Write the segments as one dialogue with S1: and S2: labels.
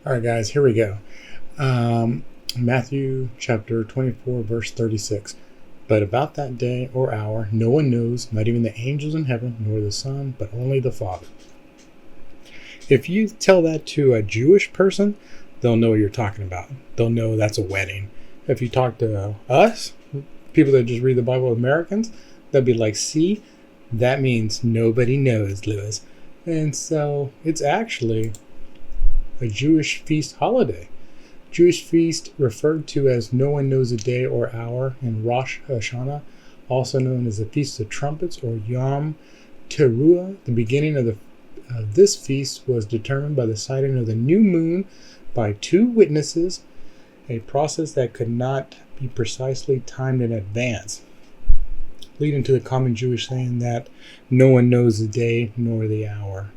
S1: All right, guys, here we go. Matthew chapter 24, verse 36. But about that day or hour, no one knows, not even the angels in heaven, nor the Son, but only the Father. If you tell that to a Jewish person, they'll know what you're talking about. They'll know that's a wedding. If you talk to us, people that just read the Bible, Americans, they'll be like, see, that means nobody knows, Lewis. And so it's actually a Jewish feast holiday. Jewish feast referred to as no one knows a day or hour in Rosh Hashanah, also known as the Feast of Trumpets or Yom Teruah. The beginning of this feast was determined by the sighting of the new moon by two witnesses, a process that could not be precisely timed in advance, leading to the common Jewish saying that no one knows the day nor the hour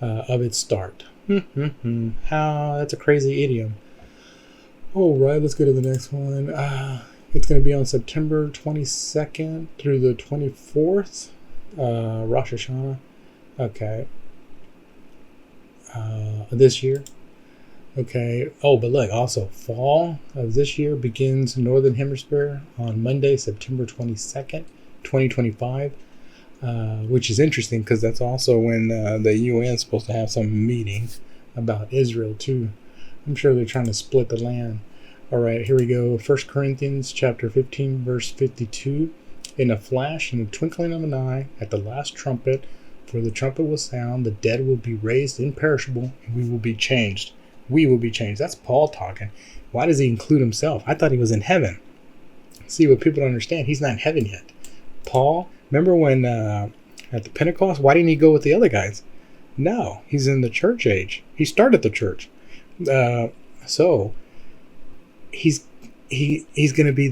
S1: of its start. How that's a crazy idiom. All right, let's go to the next one. It's going to be on September 22nd through the 24th, Rosh Hashanah. Okay. This year. Okay. Oh, but look, also fall of this year begins Northern Hemisphere on Monday, September 22nd, 2025, which is interesting because that's also when the UN is supposed to have some meeting about Israel too. I'm sure they're trying to split the land. All right, here we go. 1 Corinthians chapter 15, verse 52. In a flash, in the twinkling of an eye, at the last trumpet, for the trumpet will sound, the dead will be raised imperishable, and we will be changed. We will be changed. That's Paul talking. Why does he include himself? I thought he was in heaven. See, what people don't understand, he's not in heaven yet. Paul, remember when at the Pentecost, why didn't he go with the other guys? No, he's in the church age. He started the church. So he's going to be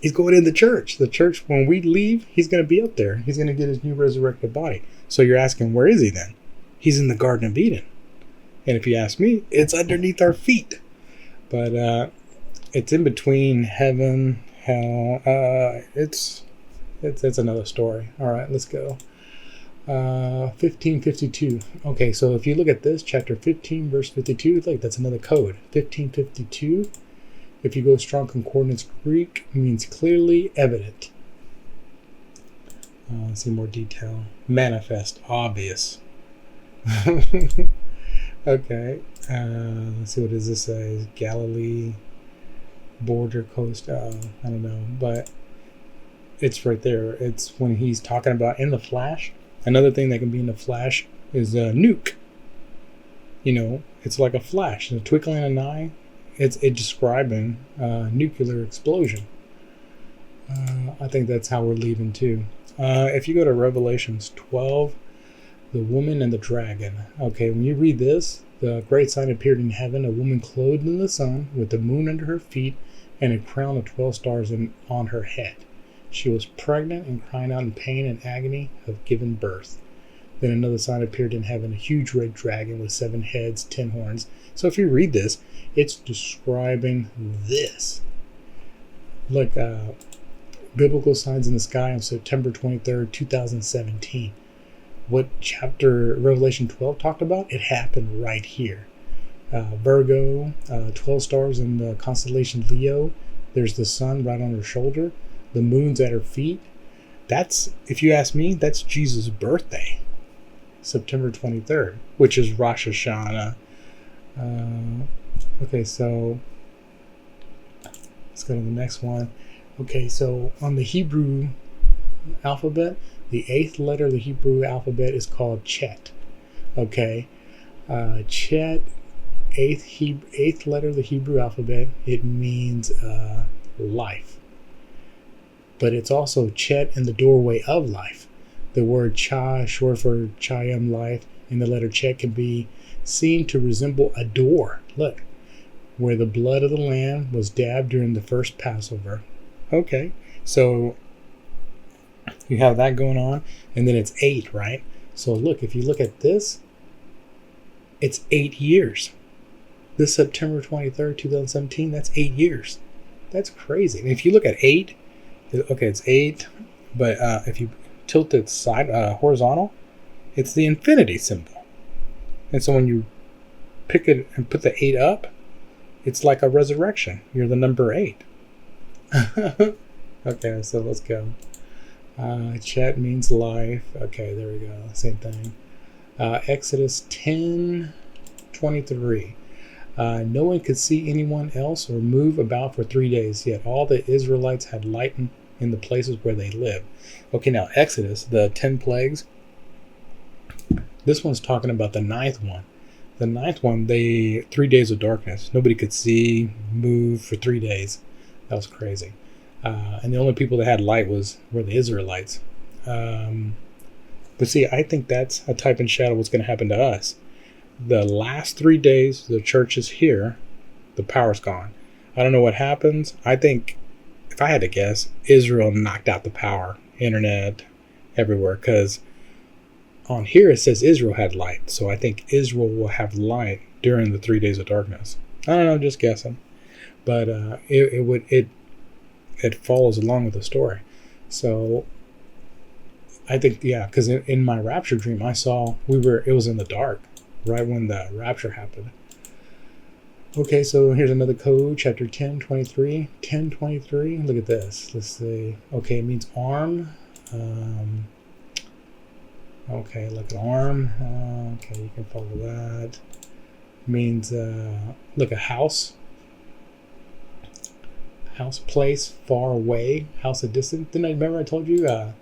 S1: he's going in the church. The church, when we leave, he's going to be up there. He's going to get his new resurrected body. So you're asking, where is he then? He's in the Garden of Eden. And if you ask me, it's underneath our feet. But it's in between heaven, hell. It's another story. All right, let's go. 1552. Okay, so if you look at this, chapter 15, verse 52, look, that's another code. 1552. If you go strong concordance Greek, it means clearly evident. Let's see more detail. Manifest, obvious. Okay. Let's see, what does this say? Galilee, border, coast. I don't know, but it's right there. It's when he's talking about in the flash. Another thing that can be in the flash is a nuke. You know, it's like a flash, a twinkling of an eye. It's describing a nuclear explosion. I think that's how we're leaving too. If you go to Revelations 12, the woman and the dragon. Okay, when you read this, the great sign appeared in heaven, a woman clothed in the sun, with the moon under her feet, and a crown of 12 stars on her head. She was pregnant and crying out in pain and agony of giving birth. Then another sign appeared in heaven, a huge red dragon with 7 heads, 10 horns. So if you read this, it's describing this. Look, biblical signs in the sky on September 23rd, 2017. What chapter Revelation 12 talked about? It happened right here. Virgo, 12 stars in the constellation Leo. There's the sun right on her shoulder. The moon's at her feet. That's, if you ask me, that's Jesus' birthday. September 23rd, which is Rosh Hashanah. Okay, so let's go to the next one. Okay, so on the Hebrew alphabet, the 8th letter of the Hebrew alphabet is called Chet. Okay, Chet, 8th letter of the Hebrew alphabet, it means life. But it's also Chet in the doorway of life. The word Cha, short for Chayim, life, and the letter Chet can be seen to resemble a door. Look, where the blood of the lamb was dabbed during the first Passover. Okay, so you have that going on, and then it's 8, right? So look, if you look at this, it's 8 years. This September 23rd, 2017, that's 8 years. That's crazy. And if you look at 8, okay, it's 8, but if you tilt it side horizontal, it's the infinity symbol. And so when you pick it and put the 8 up, it's like a resurrection. You're the number 8. Okay, so let's go. Chat means life. Okay, there we go. Same thing. Exodus 10:23. No one could see anyone else or move about for 3 days, yet all the Israelites had light in the places where they lived. Okay, now Exodus, the 10 plagues, this one's talking about the 9th one. The 9th one, 3 days of darkness. Nobody could see, move for 3 days. That was crazy. And the only people that had light were the Israelites. But see, I think that's a type and shadow of what's going to happen to us. The last 3 days, the church is here, the power's gone. I don't know what happens. I think, if I had to guess, Israel knocked out the power, internet, everywhere, because on here it says Israel had light. So I think Israel will have light during the 3 days of darkness. I don't know, just guessing. But it follows along with the story. So I think, yeah, because in my rapture dream, I saw it was in the dark right when the rapture happened. Okay, so here's another code, chapter 10:23. 10:23. Look at this. Let's see. Okay, it means arm. Okay, look at arm. Okay, you can follow that. It means look, a house. House, place, far away. House, a distance. Didn't I remember I told you the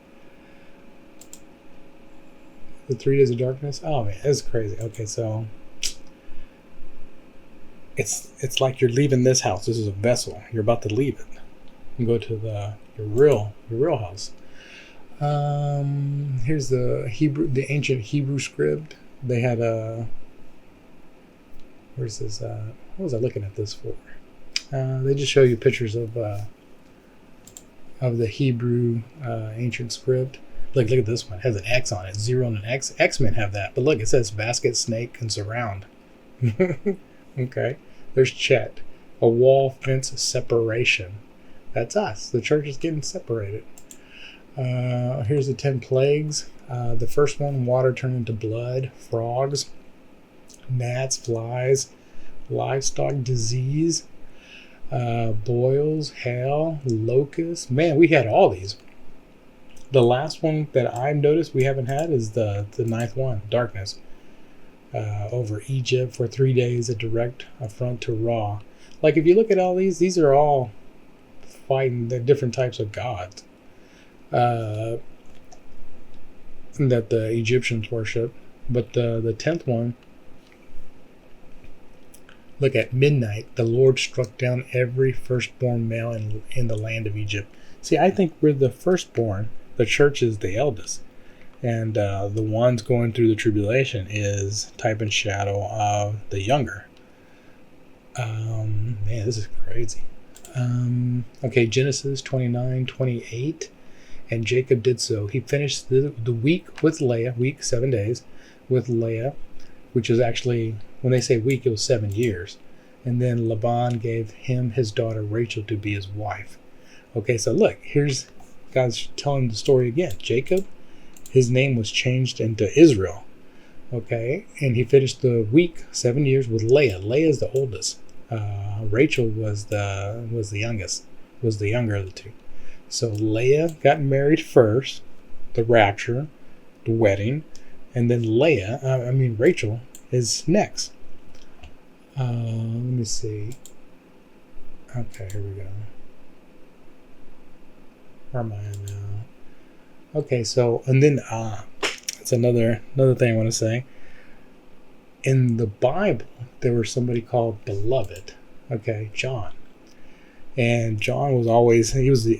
S1: 3 days of darkness? Oh man, it's crazy. Okay, so it's like you're leaving this house. This is a vessel. You're about to leave it and go to your real house. Here's the ancient Hebrew script. They had where's this? What was I looking at this for? They just show you pictures of the Hebrew ancient script. Look at this one. It has an X on it. 0 and an X. X-Men have that. But look, it says basket, snake, and surround. Okay. There's Chet. A wall, fence, separation. That's us. The church is getting separated. Here's the 10 plagues. The first one, water turned into blood, frogs, gnats, flies, livestock disease, boils, hail, locusts. Man, we had all these. The last one that I've noticed we haven't had is the 9th one, darkness. Over Egypt for 3 days, a direct affront to Ra. Like, if you look at all these are all fighting the different types of gods that the Egyptians worship. But the 10th one, look, at midnight, the Lord struck down every firstborn male in the land of Egypt. See, I think we're the firstborn. The church is the eldest. And the ones going through the tribulation is type and shadow of the younger. Man, this is crazy. Okay, Genesis 29:28. And Jacob did so. He finished the week with Leah, week 7 days, with Leah, which is actually, when they say week, it was 7 years. And then Laban gave him his daughter Rachel to be his wife. Okay, so look, here's God's telling the story again. Jacob, his name was changed into Israel. Okay, and he finished the week, 7 years, with Leah. Leah is the oldest. Rachel was the youngest, was the younger of the two. So Leah got married first, the rapture, the wedding, and then Rachel is next. Let me see. Okay, here we go. Where am I at now? Okay, so, and then that's another thing I want to say. In the Bible, there was somebody called Beloved. Okay, John. And John was always he was the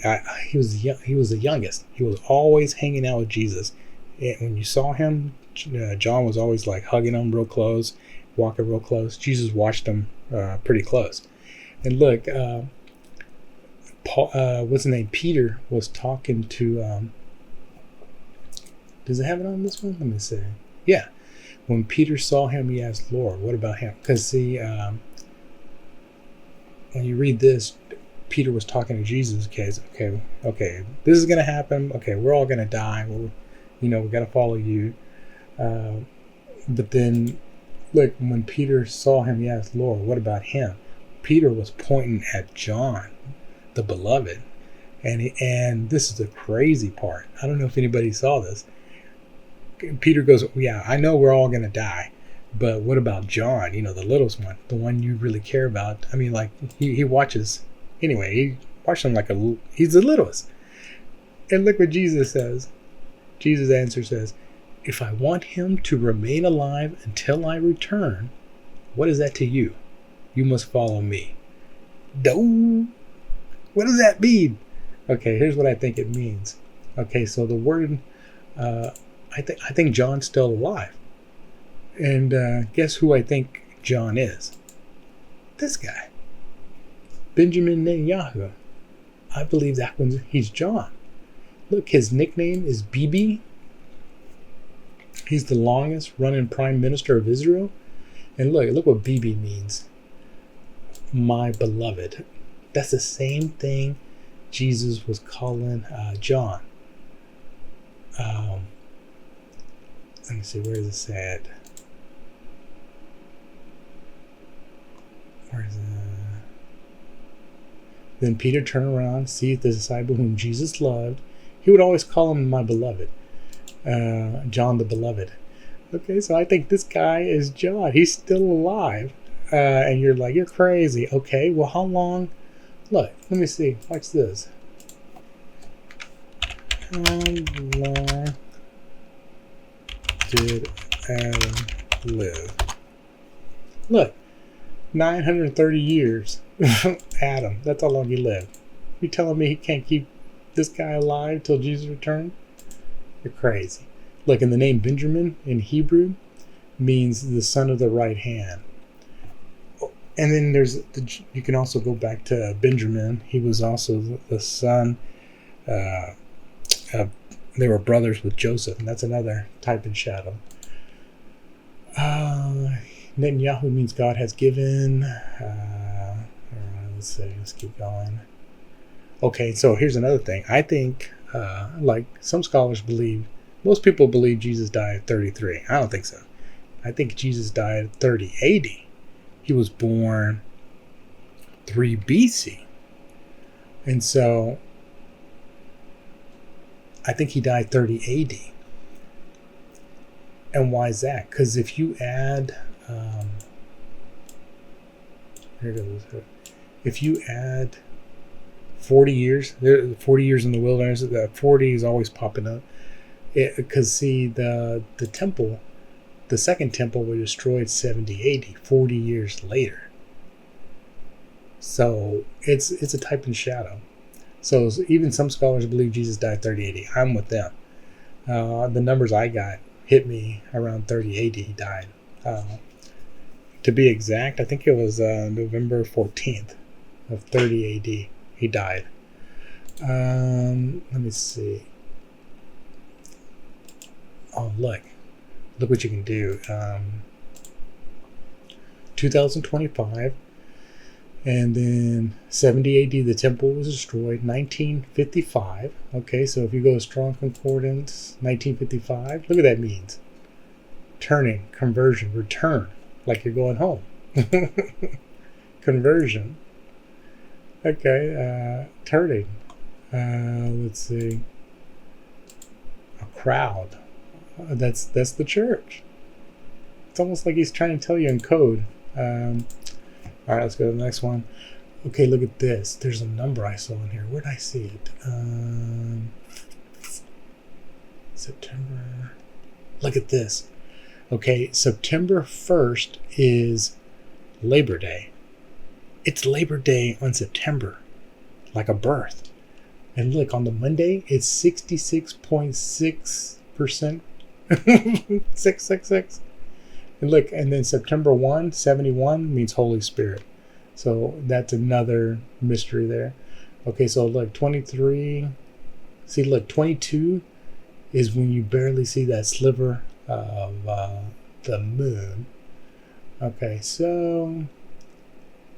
S1: youngest. He was always hanging out with Jesus. And when you saw him, John was always like hugging him real close, walking real close. Jesus watched him pretty close. And look, Paul, what's his name? Peter was talking to. Does it have it on this one? Let me see. Yeah. When Peter saw him, he asked, Lord, what about him? Because see, when you read this, Peter was talking to Jesus. Okay, this is going to happen. Okay, we're all going to die. We got to follow you. But then Look, when Peter saw him, he asked, Lord, what about him? Peter was pointing at John, the beloved. And this is the crazy part. I don't know if anybody saw this. Peter goes, yeah, I know we're all going to die. But what about John, the littlest one, the one you really care about? I mean, like, he watches, anyway, he watches him like he's the littlest. And look what Jesus says. Jesus' answer says, if I want him to remain alive until I return, what is that to you? You must follow me. No. What does that mean? Okay, here's what I think it means. Okay, so the word, I think John's still alive. And guess who I think John is? This guy. Benjamin Netanyahu. I believe he's John. Look, his nickname is Bibi. He's the longest running prime minister of Israel. And look what Bibi means. My beloved. That's the same thing Jesus was calling John. Let me see, where is it said? Where is it? Then Peter turned around, seized the disciple whom Jesus loved. He would always call him my beloved. John the beloved. Okay, so I think this guy is John. He's still alive. And you're like, you're crazy. Okay, well, how long? Look, let me see. Watch this. How long did Adam live? Look, 930 years. Adam, that's how long he lived. You telling me he can't keep this guy alive till Jesus returns? You're crazy. Look, and the name Benjamin in Hebrew means the son of the right hand. And then you can also go back to Benjamin. He was also the son they were brothers with Joseph, and that's another type and shadow. Netanyahu means God has given. Let's keep going. Okay, so here's another thing. I think, like some scholars believe, most people believe Jesus died at 33. I don't think so. I think Jesus died at 30 AD. He was born 3 BC. And so I think he died 30 AD. And why is that? Because if you add, if you add 40 years, 40 years in the wilderness, that 40 is always popping up. Because see, the temple, the second temple was destroyed 70 AD, 40 years later. So it's a type and shadow. So even some scholars believe Jesus died 30 AD. I'm with them. The numbers I got hit me around 30 AD he died. To be exact, I think it was November 14th of 30 AD he died. Let me see. Oh, look what you can do. 2025, and then 70 AD the temple was destroyed. 1955. Okay, so if you go to Strong Concordance, 1955, look what that means. Turning, conversion, return, like you're going home. Conversion. Okay, turning. Let's see. A crowd. That's the church. It's almost like he's trying to tell you in code. All right, let's go to the next one. Okay, look at this. There's a number I saw in here. Where did I see it? September. Look at this. Okay, September 1st is Labor Day. It's Labor Day on September, like a birth. And look, on the Monday, it's 66.6%. 666. And look, and then September 1, 71 means Holy Spirit. So that's another mystery there. Okay, so look, 23. See, look, 22 is when you barely see that sliver of the moon. Okay, so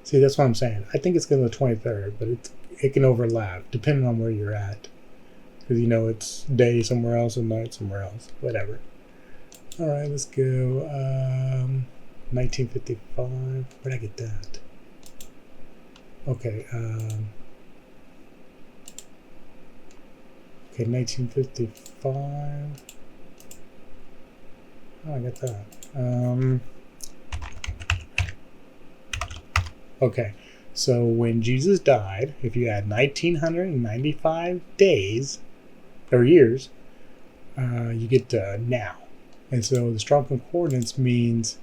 S1: see, that's what I'm saying. I think it's going to the 23rd, but it can overlap depending on where you're at. Because, it's day somewhere else and night somewhere else. Whatever. All right, let's go. 1955. Where'd I get that? Okay. Okay, 1955. Oh, I got that. Okay, so when Jesus died, if you add 1995 days or years, you get to now. And so the strong concordance means,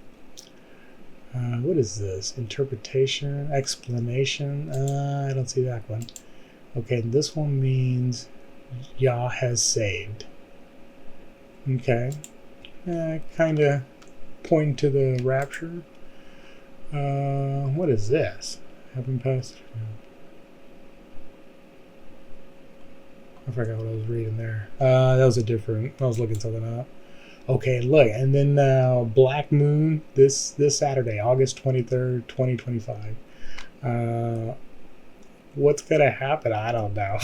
S1: what is this? Interpretation, explanation. I don't see that one. Okay, this one means Yah has saved. Okay, kind of pointing to the rapture. What is this? Having passed. I forgot what I was reading there. That was a different. I was looking something up. Okay, look, and then Black Moon this Saturday, August 23rd, 2025. What's gonna happen? I don't know.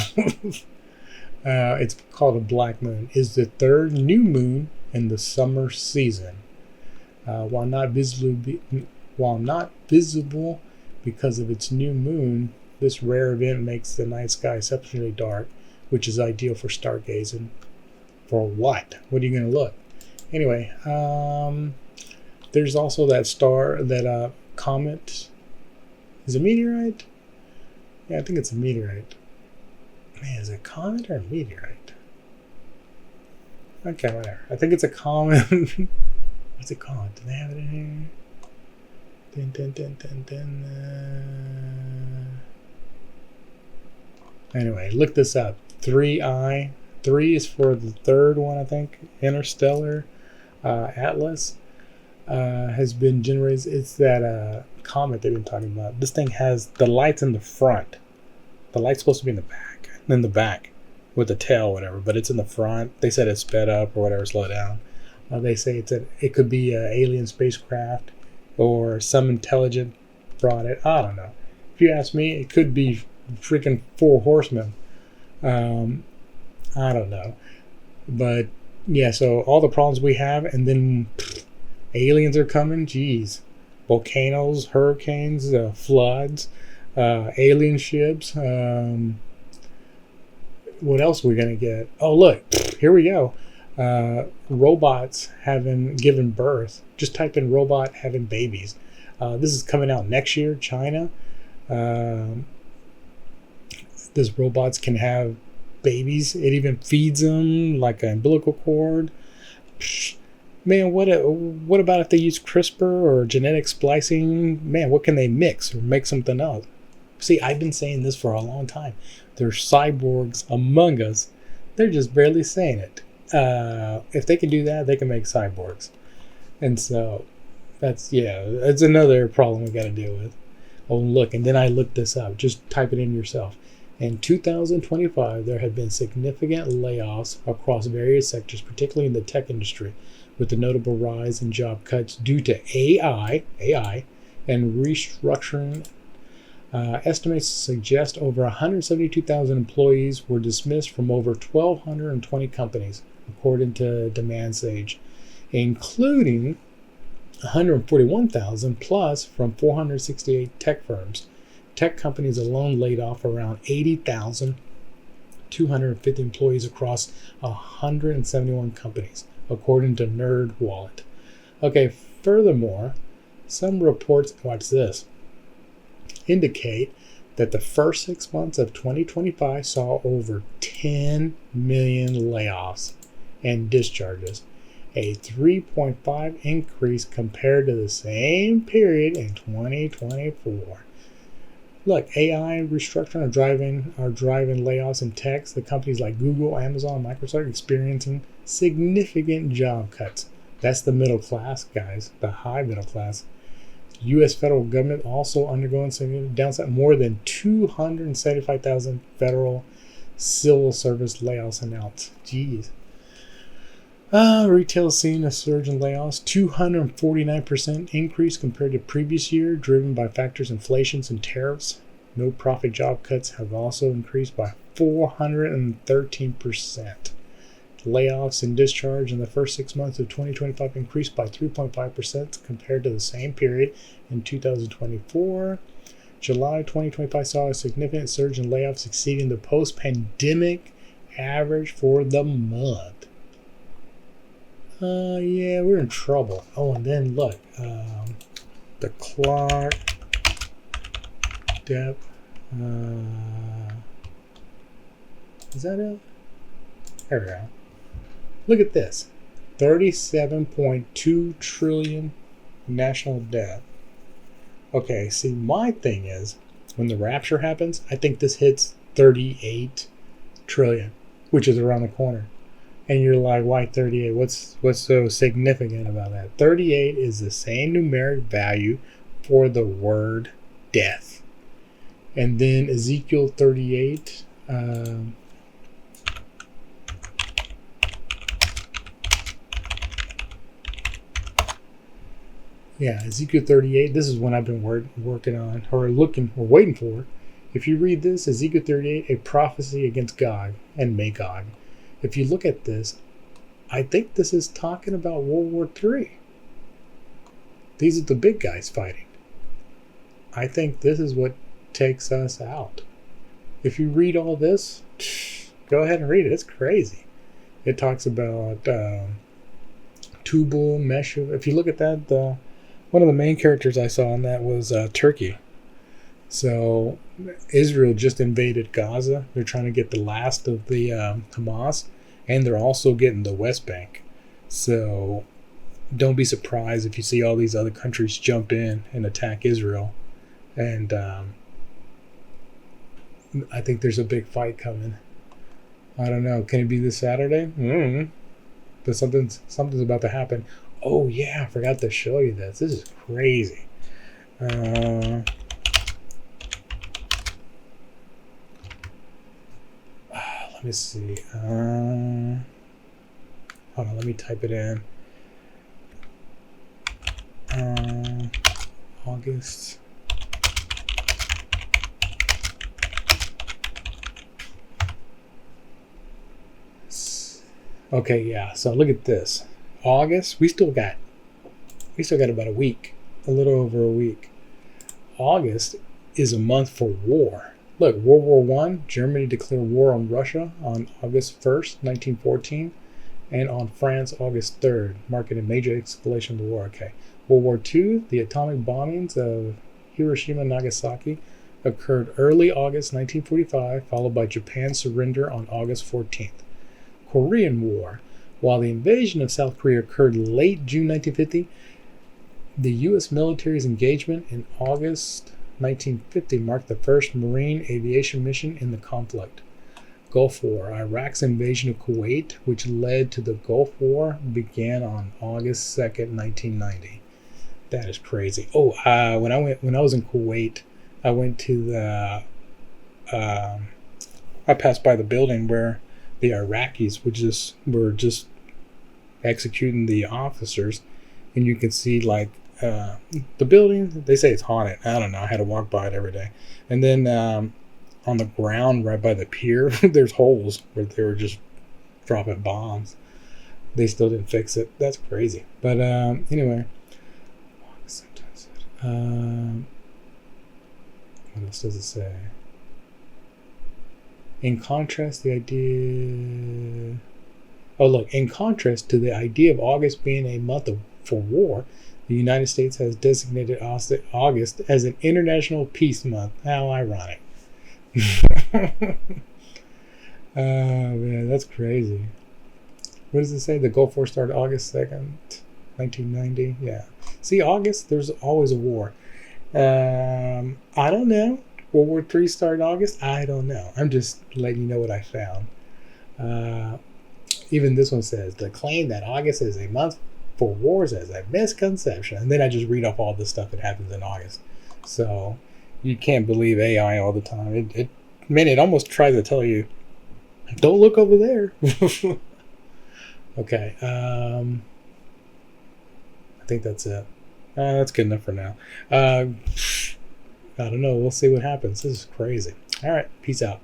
S1: It's called a Black Moon. Is the third new moon in the summer season. While not visible because of its new moon, this rare event makes the night sky exceptionally dark, which is ideal for stargazing. For what? What are you going to look? Anyway, there's also that comet. Is it a meteorite? Yeah, I think it's a meteorite. Man, is it a comet or a meteorite? Okay, whatever. I think it's a comet. What's it called? Do they have it in here? Anyway, look this up. 3I. 3 is for the third one, I think. Interstellar Atlas has been generated. It's that comet they've been talking about. This thing has the lights in the front. The light's supposed to be in the back. In the back. With the tail or whatever. But it's in the front. They said it's sped up or whatever, slow down. They say it could be an alien spacecraft or some intelligent brought it. I don't know. If you ask me, it could be freaking 4 horsemen. I don't know. But yeah, so all the problems we have, and then aliens are coming. Jeez. Volcanoes, hurricanes, floods, alien ships. What else are we going to get? Oh, look. Here we go. Robots having given birth. Just type in robot having babies. This is coming out next year, China. These robots can have babies. It even feeds them like an umbilical cord. Man, what about if they use CRISPR or genetic splicing? Man, what can they mix or make something else? See, I've been saying this for a long time. There's cyborgs among us. They're just barely saying it. If they can do that, they can make cyborgs. And so that's another problem we got to deal with. Oh, look, and then I looked this up. Just type it in yourself. In 2025, there have been significant layoffs across various sectors, particularly in the tech industry, with the notable rise in job cuts due to AI, and restructuring. Estimates suggest over 172,000 employees were dismissed from over 1,220 companies, according to Demand Sage, including 141,000 plus from 468 tech firms. Tech companies alone laid off around 80,250 employees across 171 companies, according to NerdWallet. Okay, furthermore, some reports, watch this, indicate that the first 6 months of 2025 saw over 10 million layoffs and discharges, a 3.5 increase compared to the same period in 2024. Look, AI restructuring are driving layoffs in tech. The companies like Google, Amazon, Microsoft are experiencing significant job cuts. That's the middle class, guys, the high middle class. U.S. federal government also undergoing some downside. More than 275,000 federal civil service layoffs announced. Jeez. Retail seeing a surge in layoffs, 249% increase compared to previous year, driven by factors inflations and tariffs. No profit job cuts have also increased by 413%. layoffs and discharge in the first 6 months of 2025 increased by 3.5% compared to the same period in 2024. July 2025 saw a significant surge in layoffs exceeding the post-pandemic average for the month. Yeah, we're in trouble. Oh, and then look, the clock depth. Is that it? There we go. Look at this. 37.2 trillion national debt. Okay, see, my thing is, when the rapture happens, I think this hits 38 trillion, which is around the corner. And you're like, why 38? What's so significant about that? 38 is the same numeric value for the word death. And then Ezekiel 38, Ezekiel 38, this is one I've been working on, or waiting for. If you read this, Ezekiel 38, a prophecy against Gog and Magog. If you look at this, I think this is talking about World War III. These are the big guys fighting. I think this is what takes us out. If you read all this, go ahead and read it. It's crazy. It talks about Tubal, Meshu. If you look at that, one of the main characters I saw in that was Turkey. So Israel just invaded Gaza. They're trying to get the last of the Hamas, and they're also getting the West Bank. So don't be surprised if you see all these other countries jump in and attack Israel. And I think there's a big fight coming. I don't know. Can it be this Saturday? But something's about to happen. Oh yeah, I forgot to show you this. This is crazy. Let me see. Hold on, let me type it in. August. Okay, yeah. So look at this. August. We still got about a week, a little over a week. August is a month for war. Look, World War I, Germany declared war on Russia on August 1st, 1914, and on France August 3rd, marking a major escalation of the war. Okay. World War II, the atomic bombings of Hiroshima and Nagasaki occurred early August 1945, followed by Japan's surrender on August 14th. Korean War. While the invasion of South Korea occurred late June 1950, the U.S. military's engagement in August 1950 marked the first Marine aviation mission in the conflict. Gulf War. Iraq's invasion of Kuwait, which led to the Gulf War, began on August 2nd, 1990. That is crazy. Oh, when I was in Kuwait, I went to the I passed by the building where the Iraqis were just executing the officers, and you can see like the building. They say it's haunted. I don't know. I had to walk by it every day. And then on the ground right by the pier, there's holes where they were just dropping bombs. They still didn't fix it. That's crazy. But anyway, what else does it say? In contrast to the idea of August being a month for war, the United States has designated August as an International Peace Month. How ironic. Oh man, that's crazy. What does it say? The Gulf War started August 2nd, 1990. Yeah. See, August, there's always a war. I don't know. World War III started August? I don't know. I'm just letting you know what I found. Even this one says, the claim that August is a month for wars is a misconception. And then I just read off all the stuff that happens in August. So you can't believe AI all the time. It almost tries to tell you, don't look over there. Okay. I think that's it. That's good enough for now. I don't know. We'll see what happens. This is crazy. All right. Peace out.